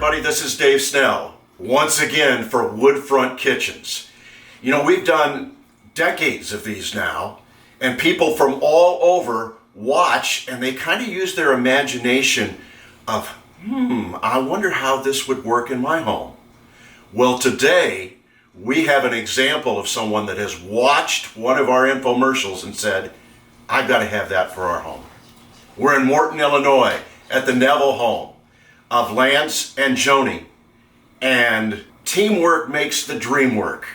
everybody, this is Dave Snell, once again for Woodfront Kitchens. You know, we've done decades of these now, and people from all over watch, and they kind of use their imagination of, I wonder how this would work in my home. Well, today, we have an example of someone that has watched one of our infomercials and said, I've got to have that for our home. We're in Morton, Illinois, at the Neaville home of Lance and Joni, and teamwork makes the dream work,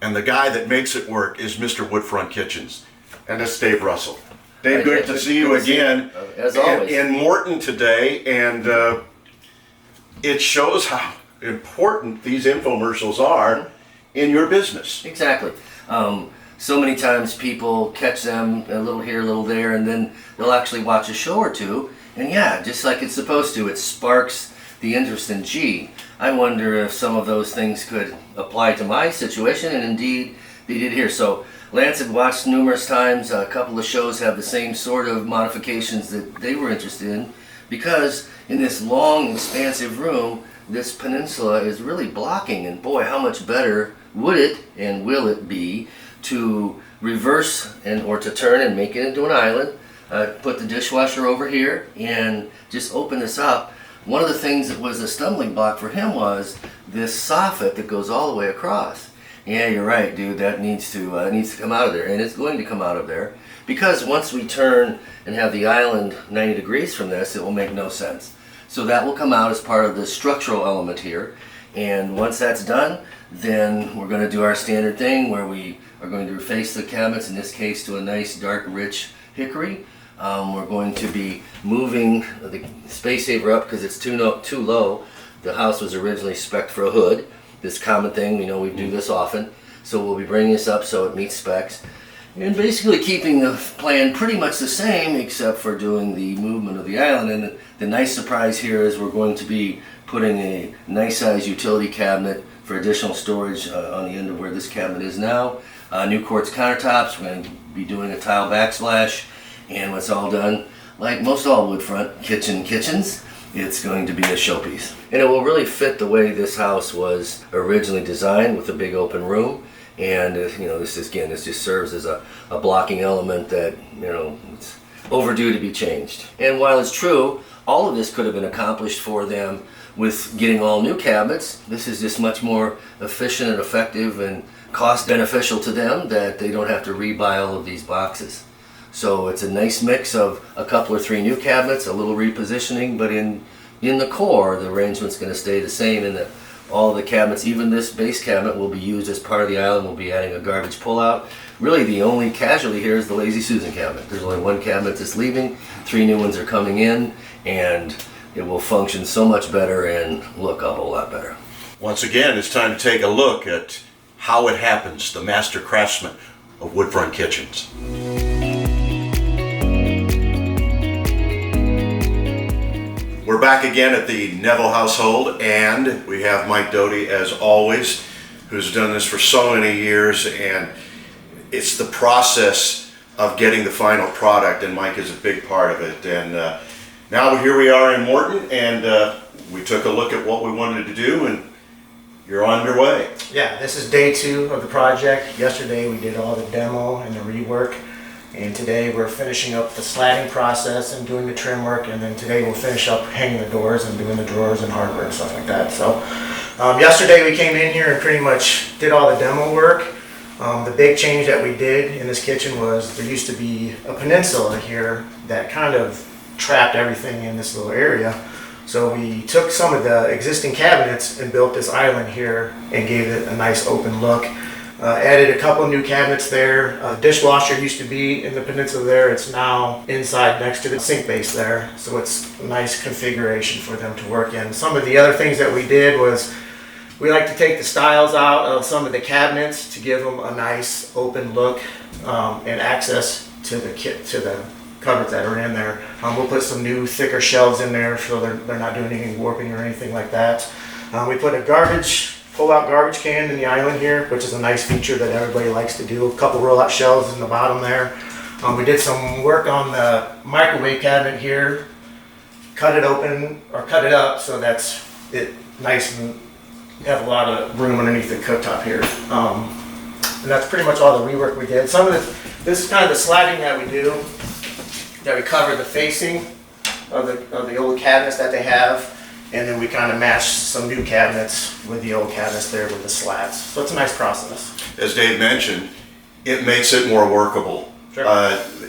and the guy that makes it work is Mr. Woodfront Kitchens, and that's Dave Russell. Dave, good to see you again, as always, in Morton today, and it shows how important these infomercials are in your business. Exactly. So many times people catch them a little here, a little there, and then they'll actually watch a show or two. And yeah, just like it's supposed to, it sparks the interest in, gee, I wonder if some of those things could apply to my situation, and indeed they did here. So Lance had watched numerous times, a couple of shows have the same sort of modifications that they were interested in, because in this long, expansive room, this peninsula is really blocking, and boy, how much better would it and will it be to reverse or to turn and make it into an island. Put the dishwasher over here and just open this up. One of the things that was a stumbling block for him was this soffit that goes all the way across. Yeah, you're right, dude. That needs to come out of there, and it's going to come out of there because once we turn and have the island 90 degrees from this, it will make no sense. So that will come out as part of the structural element here, and once that's done, then we're going to do our standard thing where we are going to reface the cabinets, in this case to a nice dark rich hickory. We're going to be moving the space saver up because it's too low. The house was originally spec'd for a hood. This common thing, we know we do this often. So we'll be bringing this up so it meets specs. And basically keeping the plan pretty much the same except for doing the movement of the island. And the nice surprise here is we're going to be putting a nice size utility cabinet for additional storage on the end of where this cabinet is now. New quartz countertops, we're going to be doing a tile backsplash. And when it's all done, like most all Woodfront kitchens, it's going to be a showpiece. And it will really fit the way this house was originally designed with a big open room. And this just serves as a blocking element that, it's overdue to be changed. And while it's true, all of this could have been accomplished for them with getting all new cabinets. This is just much more efficient and effective and cost beneficial to them that they don't have to rebuy all of these boxes. So it's a nice mix of a couple or three new cabinets, a little repositioning, but in the core, the arrangement's going to stay the same in that all the cabinets, even this base cabinet, will be used as part of the island. We'll be adding a garbage pullout. Really, the only casualty here is the Lazy Susan cabinet. There's only one cabinet that's leaving, 3 new ones are coming in, and it will function so much better and look a whole lot better. Once again, it's time to take a look at how it happens, the master craftsman of Woodfront Kitchens. We're back again at the Neaville household, and we have Mike Doty, as always, who's done this for so many years, and it's the process of getting the final product, and Mike is a big part of it. And now here we are in Morton, and we took a look at what we wanted to do, and you're on your way. Yeah, this is day 2 of the project. Yesterday we did all the demo and the rework. And today we're finishing up the slatting process and doing the trim work, and then today we'll finish up hanging the doors and doing the drawers and hardware and stuff like that. So yesterday we came in here and pretty much did all the demo work. The big change that we did in this kitchen was there used to be a peninsula here that kind of trapped everything in this little area. So we took some of the existing cabinets and built this island here and gave it a nice open look. Added a couple new cabinets there. Dishwasher used to be in the peninsula there. It's now inside next to the sink base there. So it's a nice configuration for them to work in. Some of the other things that we did was we like to take the stiles out of some of the cabinets to give them a nice open look and access to the cupboards that are in there. We'll put some new thicker shelves in there so they're not doing any warping or anything like that. We put a pull-out garbage can in the island here, which is a nice feature that everybody likes to do. A couple roll-out shelves in the bottom there. We did some work on the microwave cabinet here, cut it open or cut it up so that's it nice and have a lot of room underneath the cooktop here. And that's pretty much all the rework we did. This is kind of the slabbing that we do, that we cover the facing of the old cabinets that they have, and then we kind of match some new cabinets with the old cabinets there with the slats. So it's a nice process. As Dave mentioned, it makes it more workable. Sure.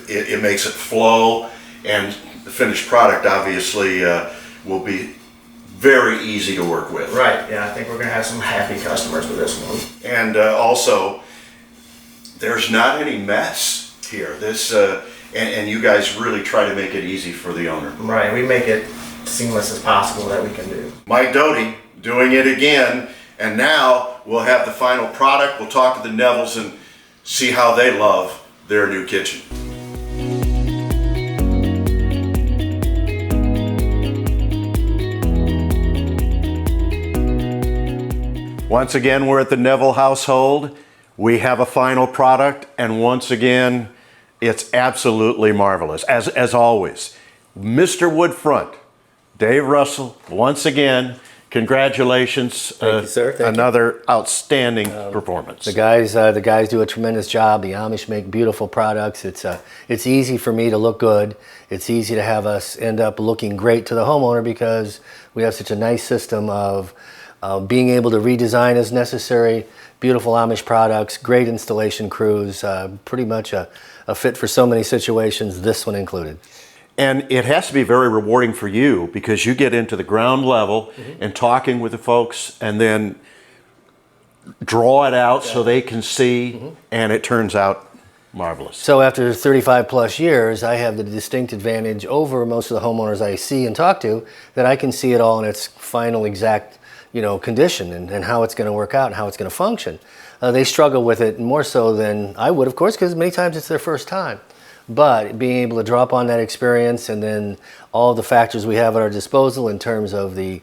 It makes it flow, and the finished product obviously will be very easy to work with. Right, yeah, I think we're gonna have some happy customers with this one. And also, there's not any mess here. And you guys really try to make it easy for the owner. Right, we make it seamless as possible that we can do. Mike Doty doing it again, and now we'll have the final product. We'll talk to the Nevilles and see how they love their new kitchen. Once again, we're at the Neaville household. We have a final product, and once again, it's absolutely marvelous, as always. Mr. Woodfront, Dave Russell, once again, congratulations. Thank you, sir. Thank you. Another outstanding performance. The guys do a tremendous job. The Amish make beautiful products. It's easy for me to look good. It's easy to have us end up looking great to the homeowner because we have such a nice system of being able to redesign as necessary, beautiful Amish products, great installation crews, pretty much a fit for so many situations, this one included. And it has to be very rewarding for you because you get into the ground level and talking with the folks and then draw it out so they can see, and it turns out marvelous. So after 35 plus years, I have the distinct advantage over most of the homeowners I see and talk to that I can see it all in its final exact condition and how it's going to work out and how it's going to function. They struggle with it more so than I would, of course, because many times it's their first time. But being able to draw upon that experience and then all the factors we have at our disposal in terms of the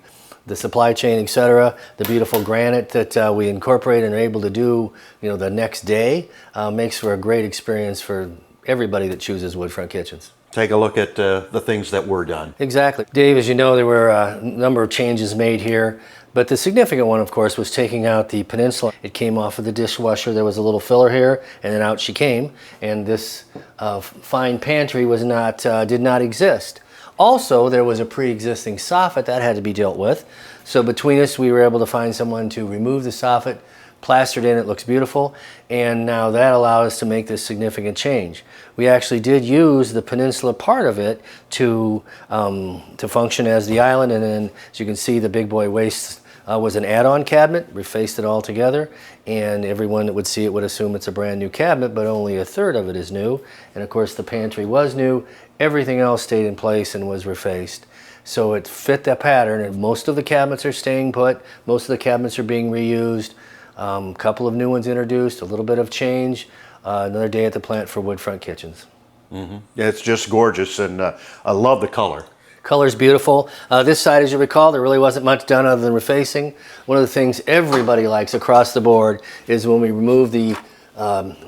supply chain, etc., the beautiful granite that we incorporate and are able to do, the next day, makes for a great experience for everybody that chooses Woodfront Kitchens. Take a look at the things that were done. Exactly. Dave, as you know, there were a number of changes made here, but the significant one, of course, was taking out the peninsula. It came off of the dishwasher. There was a little filler here, and then out she came, and this fine pantry did not exist. Also, there was a pre-existing soffit that had to be dealt with, so between us, we were able to find someone to remove the soffit, plastered in, it looks beautiful, and now that allowed us to make this significant change. We actually did use the peninsula part of it to function as the island, and then as you can see, the big boy waste was an add-on cabinet, refaced it all together, and everyone that would see it would assume it's a brand new cabinet, but only a third of it is new, and of course the pantry was new, everything else stayed in place and was refaced. So it fit that pattern, and most of the cabinets are staying put, most of the cabinets are being reused, a couple of new ones introduced, a little bit of change, another day at the plant for Woodfront Kitchens. Yeah, it's just gorgeous, and I love the color. Color's beautiful. This side, as you recall, there really wasn't much done other than refacing. One of the things everybody likes across the board is when we remove the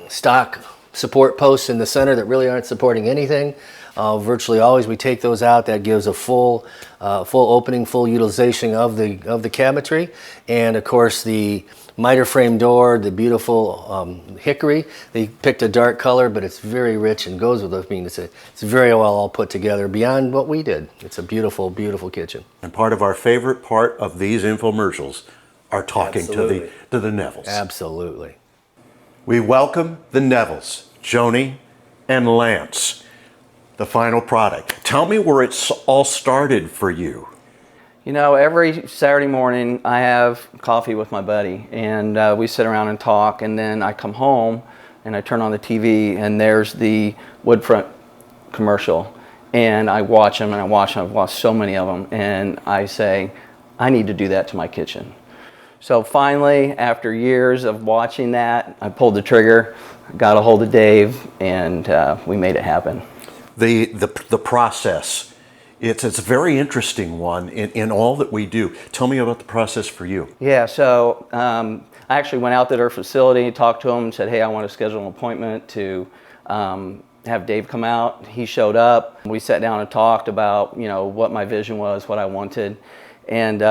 stock support posts in the center that really aren't supporting anything. Virtually always we take those out. That gives a full opening, full utilization of the cabinetry, and of course the miter frame door, the beautiful hickory. They picked a dark color, but it's very rich and goes with it. I mean, it's very well all put together beyond what we did. It's a beautiful, beautiful kitchen. And part of our favorite part of these infomercials are talking to the Nevilles. Absolutely. We welcome the Nevilles, Joni and Lance. The final product. Tell me where it's all started for you. Every Saturday morning I have coffee with my buddy, and we sit around and talk, and then I come home and I turn on the TV and there's the Woodfront commercial, and I watch them and I watch them. I've watched so many of them, and I say, I need to do that to my kitchen. So finally, after years of watching that, I pulled the trigger, got a hold of Dave, and we made it happen. The process, it's a very interesting one in all that we do. Tell me about the process for you. Yeah, so I actually went out to their facility, talked to them, and said, hey, I want to schedule an appointment to have Dave come out. He showed up. We sat down and talked about what my vision was, what I wanted, and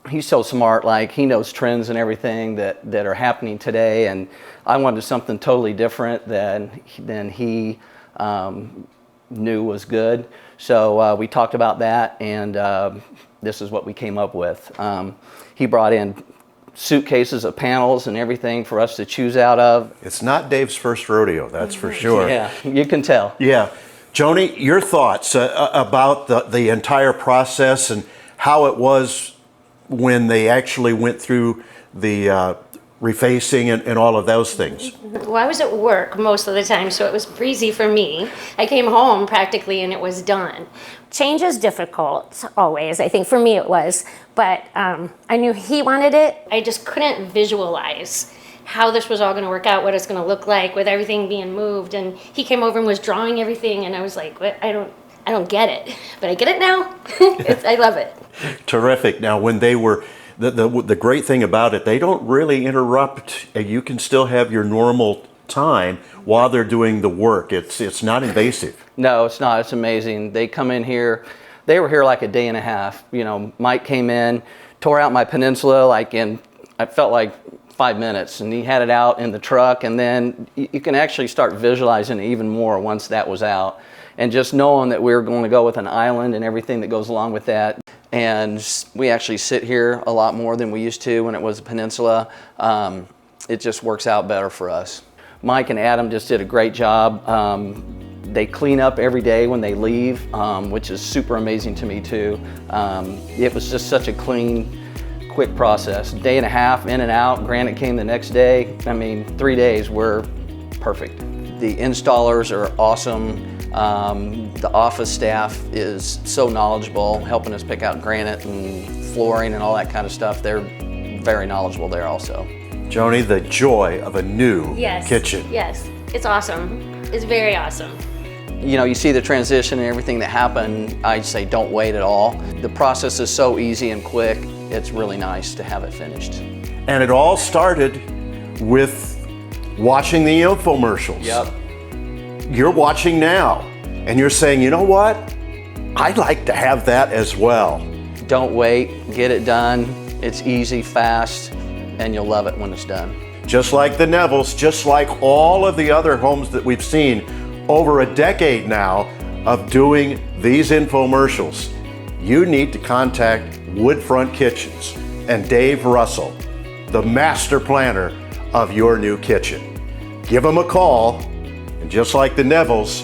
he's so smart, like he knows trends and everything that are happening today, and I wanted something totally different than he knew was good. So we talked about that, and this is what we came up with. He brought in suitcases of panels and everything for us to choose out of. It's not Dave's first rodeo, that's for sure. Yeah, you can tell. Yeah. Joni, your thoughts about the entire process and how it was when they actually went through the refacing and all of those things? Well, I was at work most of the time, so it was breezy for me. I came home practically and it was done. Change is difficult, always. I think for me it was, but I knew he wanted it. I just couldn't visualize how this was all going to work out, what it's going to look like with everything being moved. And he came over and was drawing everything, and I was like, what? I don't get it, but I get it now. I love it. Terrific. Now, when they were, the great thing about it, they don't really interrupt. You can still have your normal time while they're doing the work. It's not invasive. No, it's not. It's amazing. They come in here. They were here like a day and a half. You know, Mike came in, tore out my peninsula I felt like 5 minutes, and he had it out in the truck, and then you can actually start visualizing it even more once that was out. And just knowing that we were going to go with an island and everything that goes along with that. And we actually sit here a lot more than we used to when it was a peninsula. It just works out better for us. Mike and Adam just did a great job. They clean up every day when they leave, which is super amazing to me too. It was just such a clean, quick process. Day and a half in and out. Granite came the next day. I mean, 3 days were perfect. The installers are awesome. The office staff is so knowledgeable, helping us pick out granite and flooring and all that kind of stuff. They're very knowledgeable there also. Joni, the joy of a new kitchen. Yes, it's awesome. It's very awesome. You know, you see the transition and everything that happened. I'd say don't wait at all. The process is so easy and quick. It's really nice to have it finished. And it all started with watching the infomercials. Yep. You're watching now, and you're saying, you know what? I'd like to have that as well. Don't wait, get it done. It's easy, fast, and you'll love it when it's done. Just like the Neavilles, just like all of the other homes that we've seen over a decade now of doing these infomercials, you need to contact Woodfront Kitchens and Dave Russell, the master planner of your new kitchen. Give them a call, and just like the Neavilles,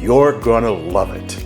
you're gonna love it.